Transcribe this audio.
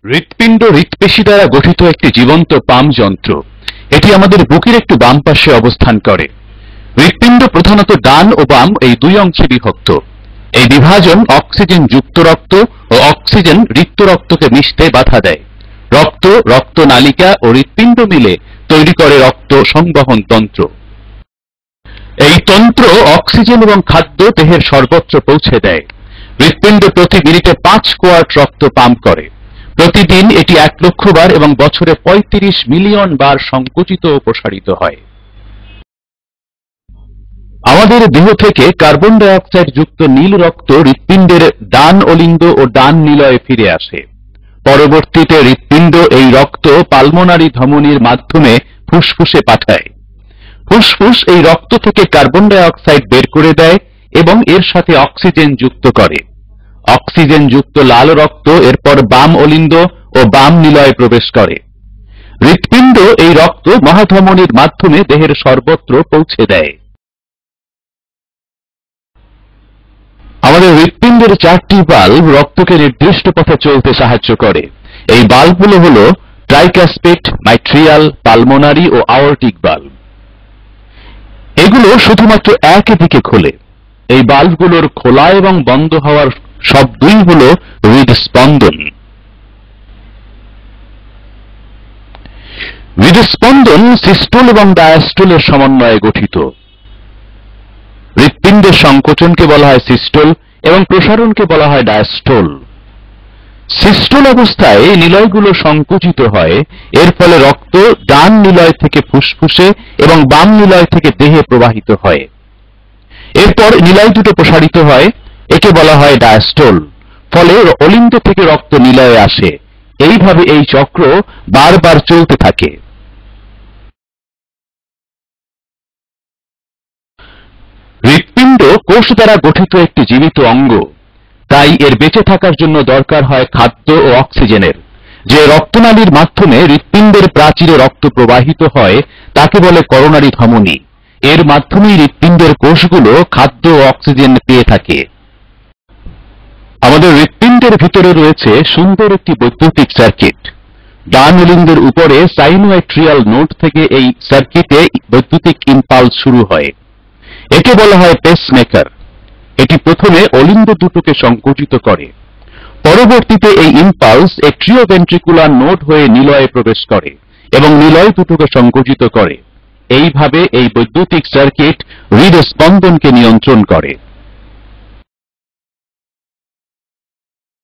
হৃৎপিণ্ড হৃৎপেশি দ্বারা গঠিত একটি জীবন্ত পাম্প যন্ত্র। এটি আমাদের বুকের একটু বাম পাশে অবস্থান করে। হৃৎপিণ্ড প্রধানত ডান ও বাম এই দুই অংশে বিভক্ত। এই বিভাজন অক্সিজেন যুক্ত রক্ত ও অক্সিজেন রিক্ত রক্তকে মিশতে বাধা দেয়। রক্ত, রক্তনালিকা ও হৃৎপিণ্ড মিলে তৈরি করে রক্ত সংবহন তন্ত্র। এই তন্ত্র অক্সিজেন এবং খাদ্য দেহের সর্বত্র পৌঁছে দেয়। হৃৎপিণ্ড প্রতি মিনিটে 5 কোয়ার্ট রক্ত পাম্প করে। প্রতিদিন এটি 1 লক্ষ বার এবং বছরে 35 মিলিয়ন বার সংকুচিত ও প্রসারিত হয়। আমাদের দেহ থেকে কার্বন ডাই অক্সাইড যুক্ত নীল রক্ত হৃৎপিণ্ডের ডান অলিন্দ ও ডান নিলয়ে ফিরে আসে। পরবর্তীতে হৃৎপিণ্ড এই রক্ত পালমোনারি ধমনীর মাধ্যমে ফুসফুসে পাঠায়। ফুসফুস এই রক্ত থেকে কার্বন ডাই অক্সাইড বের করে দেয় এবং এর সাথে অক্সিজেন যুক্ত করে। অক্সিজেন যুক্ত লাল রক্ত এরপর বাম অলিন্দ ও বাম নিলয়ে প্রবেশ করে। হৃৎপিণ্ড এই রক্ত মহাধমনীর মাধ্যমে দেহের সর্বত্র পৌঁছে দেয়। আমাদের হৃৎপিণ্ডের 4টি বাল্ব রক্তকে নির্দিষ্ট পথে চলতে সাহায্য করে। এই বাল্বগুলো হল ট্রাইকাসপিড, মাইট্রিয়াল, পালমোনারি ও আওর্টিক বাল্ব। এগুলো শুধুমাত্র এক দিকে খোলে। এই বাল্বগুলোর খোলা এবং বন্ধ হওয়ার শব্দই হল হৃদস্পন্দন। হৃদস্পন্দন সিস্টোল এবং ডায়াস্টোলের সমন্বয়ে গঠিত। হৃৎপিণ্ডের সংকোচনকে বলা হয় সিস্টোল এবং প্রসারণকে বলা হয় ডায়াস্টোল। সিস্টোল অবস্থায় নিলয়গুলো সংকুচিত হয়। এর ফলে রক্ত ডান নিলয় থেকে ফুসফুসে এবং বাম নিলয় থেকে দেহে প্রবাহিত হয়। এরপর নিলয় দুটো প্রসারিত হয়, একে বলা হয় ডায়াস্টোল। ফলে অলিন্দ থেকে রক্ত নিলয়ে আসে। এইভাবে এই চক্র বারবার চলতে থাকে। হৃৎপিণ্ড কোষ দ্বারা গঠিত একটি জীবিত অঙ্গ। তাই এর বেঁচে থাকার জন্য দরকার হয় খাদ্য ও অক্সিজেনের। যে রক্তনালীর মাধ্যমে হৃৎপিণ্ডের প্রাচীরে রক্ত প্রবাহিত হয় তাকে বলে করোনারি ধমনী। এর মাধ্যমেই হৃৎপিণ্ডের কোষগুলো খাদ্য ও অক্সিজেন পেয়ে থাকে। আমাদের হৃৎপিণ্ডের ভিতরে রয়েছে সুন্দর একটি বৈদ্যুতিক সার্কিট। ডান অলিন্দের উপরে সাইনোয়াট্রিয়াল নোড থেকে এই সার্কিটে বৈদ্যুতিক ইম্পালস শুরু হয়। একে বলা হয় পেসমেকার। এটি প্রথমে অলিন্দ দুটোকে সংকুচিত করে। পরবর্তীতে এই ইম্পালস এট্রিওভেন্ট্রিকুলার নোড হয়ে নিলয়ে প্রবেশ করে এবং নিলয় দুটোকে সংকুচিত করে। এইভাবে এই বৈদ্যুতিক সার্কিট হৃদস্পন্দনকে নিয়ন্ত্রণ করে।